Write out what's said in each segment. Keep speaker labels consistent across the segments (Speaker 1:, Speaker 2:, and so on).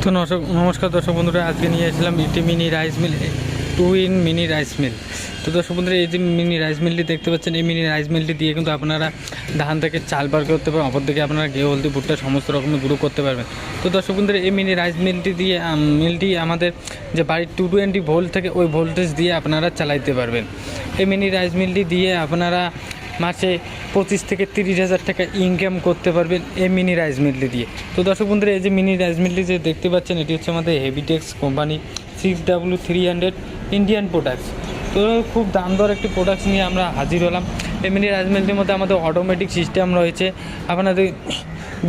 Speaker 1: তো নমস্কার দর্শক বন্ধুরা, আজকে নিয়ে এসেছিলাম ET mini rice mill 2 in mini rice mill. তো দর্শক বন্ধুরা, এই যে মিনি রাইস মিলটি দেখতে পাচ্ছেন, এই মিনি রাইস মিলটি দিয়ে কিন্তু আপনারা ধান থেকে চাল বার করতে পারবেন, অপরদিকে আপনারা গেহু, হলদি, ভুট্টা সমস্ত রকমের গুঁড়ো করতে পারবেন। তো দর্শক বন্ধুরা, এই মিনি রাইস মিলটি আমাদের যে বাড়ির 220 ভোল্ট থেকে ওই ভোল্টেজ দিয়ে আপনারা চালাইতে পারবেন। এই মিনি রাইস মিলটি দিয়ে আপনারা মাসে 25 থেকে 30,000 টাকা ইনকাম করতে পারবেন এই মিনি রাইস মিলটি দিয়ে। তো দর্শক বন্ধুরা, এই যে মিনি রাইস মিলটি যে দেখতে পাচ্ছেন, এটি হচ্ছে আমাদের হেভিটেক্স কোম্পানি 6W300 ইন্ডিয়ান প্রোডাক্টস। তো খুব দাম দর একটি প্রোডাক্টস নিয়ে আমরা হাজির হলাম। এই মিনি রাইস মিলটির মধ্যে আমাদের অটোমেটিক সিস্টেম রয়েছে। আপনাদের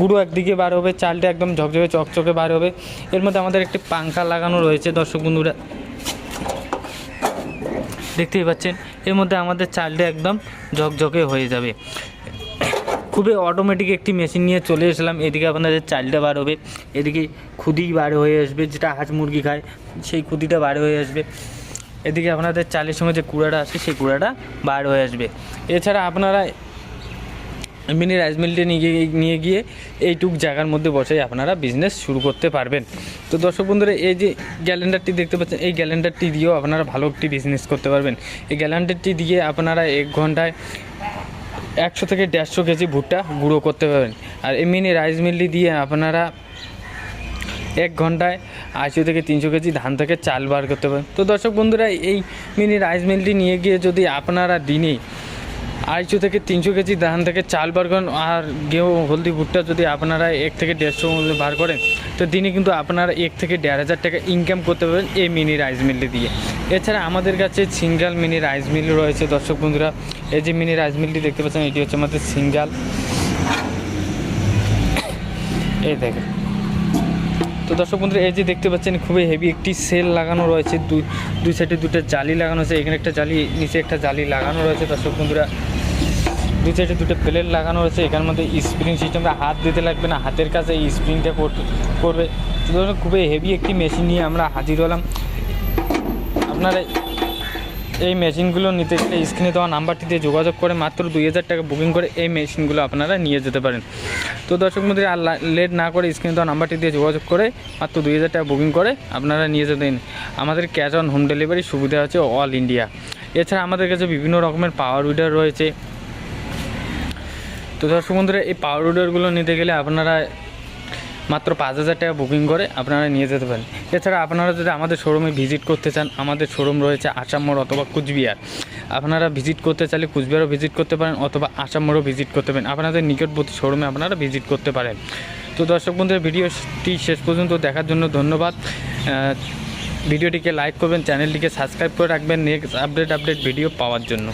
Speaker 1: গুঁড়ো একদিকে বার হবে, চালটা একদম ঝকঝকে চকচকে বার হবে। এর মধ্যে আমাদের একটি পাঙ্খা লাগানো রয়েছে দর্শক বন্ধুরা, দেখতেই পাচ্ছেন। এর মধ্যে আমাদের চালটা একদম ঝকঝকে হয়ে যাবে। খুবই অটোমেটিক একটি মেশিন নিয়ে চলে এসলাম। এদিকে আপনাদের চালটা বার হবে, এদিকে খুদি বার হয়ে আসবে, যেটা হাঁস মুরগি খায় সেই খুদিটা বার হয়ে আসবে। এদিকে আপনাদের চালের সঙ্গে যে কুড়াটা আসে সেই কুড়াটা বার হয়ে আসবে। এছাড়া আপনারা মিনি রাইস মিলটি নিয়ে গিয়ে এইটুক জায়গার মধ্যে বসে আপনারা বিজনেস শুরু করতে পারবেন। তো দর্শক বন্ধুরা, এই যে গ্যালেন্ডারটি দেখতে পাচ্ছেন, এই গ্যালেন্ডারটি দিয়েও আপনারা ভালো একটি বিজনেস করতে পারবেন। এই গ্যালেন্ডারটি দিয়ে আপনারা 1 ঘন্টায় 100 থেকে 150 কেজি ভুট্টা গুঁড়ো করতে পারবেন। আর এই মিনি রাইস মিলটি দিয়ে আপনারা 1 ঘন্টায় 80 থেকে 300 কেজি ধান থেকে চাল বার করতে পারেন। তো দর্শক বন্ধুরা, এই মিনি রাইস মিলটি নিয়ে গিয়ে যদি আপনারা দিনে 250 থেকে 300 কেজি ধান থেকে চাল বার করেন, আর গেহু, হলদি, ভুট্টা যদি আপনারা 1 থেকে 150 মধ্যে বার করেন, তো দিনে কিন্তু আপনারা 1 থেকে 1,500 টাকা ইনকাম করতে পারবেন এই মিনি রাইস মিলটি দিয়ে। এছাড়া আমাদের কাছে সিঙ্গেল মিনি রাইস মিল রয়েছে দর্শক বন্ধুরা। এই যে মিনি রাইস মিলটি দেখতে পাচ্ছেন, এটি হচ্ছে আমাদের সিঙ্গেল। এই দেখেন। তো দর্শক বন্ধুরা, এই যে দেখতে পাচ্ছেন, খুবই হেভি একটি সেল লাগানো রয়েছে। দুই সাইডে দুটো জালি লাগানো আছে, এখানে একটা জালি, নিচে একটা জালি লাগানো রয়েছে দর্শক বন্ধুরা। দুই সাইডে দুটো প্লেট লাগানো রয়েছে। এখানের মধ্যে স্প্রিং সিস্টেমটা হাত দিতে লাগবে না, হাতের কাছে এই স্প্রিংটা করবে। খুবই হেভি একটি মেশিন নিয়ে আমরা হাজির হলাম। আপনারা এই মেশিনগুলো নিতে গেলে স্ক্রিনে দেওয়া নাম্বারটিতে যোগাযোগ করে মাত্র 2,000 টাকা বুকিং করে এই মেশিনগুলো আপনারা নিয়ে যেতে পারেন। তো দর্শক বন্ধুরা, আর লেট না করে স্ক্রিনে দেওয়া নাম্বারটি দিয়ে যোগাযোগ করে মাত্র 2,000 টাকা বুকিং করে আপনারা নিয়ে যেতেন। আমাদের ক্যাশ অন হোম ডেলিভারি সুবিধা আছে অল ইন্ডিয়া। এছাড়া আমাদের কাছে বিভিন্ন রকমের পাওয়ার উইডার রয়েছে। তো দর্শক বন্ধুরা, এই পাওয়ার উইডারগুলো নিতে গেলে আপনারা মাত্র 5,000 টাকা বুকিং করে আপনারা নিয়ে যেতে পারেন। এছাড়া আপনারা যদি আমাদের শোরুমে ভিজিট করতে চান, আমাদের শোরুম রয়েছে আসাম মোড় অথবা কুচবিহার। আপনারা ভিজিট করতে চাইলে কুচবিহারও ভিজিট করতে পারেন অথবা আসাম মোড়ও ভিজিট করতে পারেন। আপনাদের নিকটবর্তী শোরুমে আপনারা ভিজিট করতে পারেন। তো দর্শক বন্ধুরা, ভিডিওটি শেষ পর্যন্ত দেখার জন্য ধন্যবাদ। ভিডিওটিকে লাইক করবেন, চ্যানেলটিকে সাবস্ক্রাইব করে রাখবেন নেক্সট আপডেট ভিডিও পাওয়ার জন্য।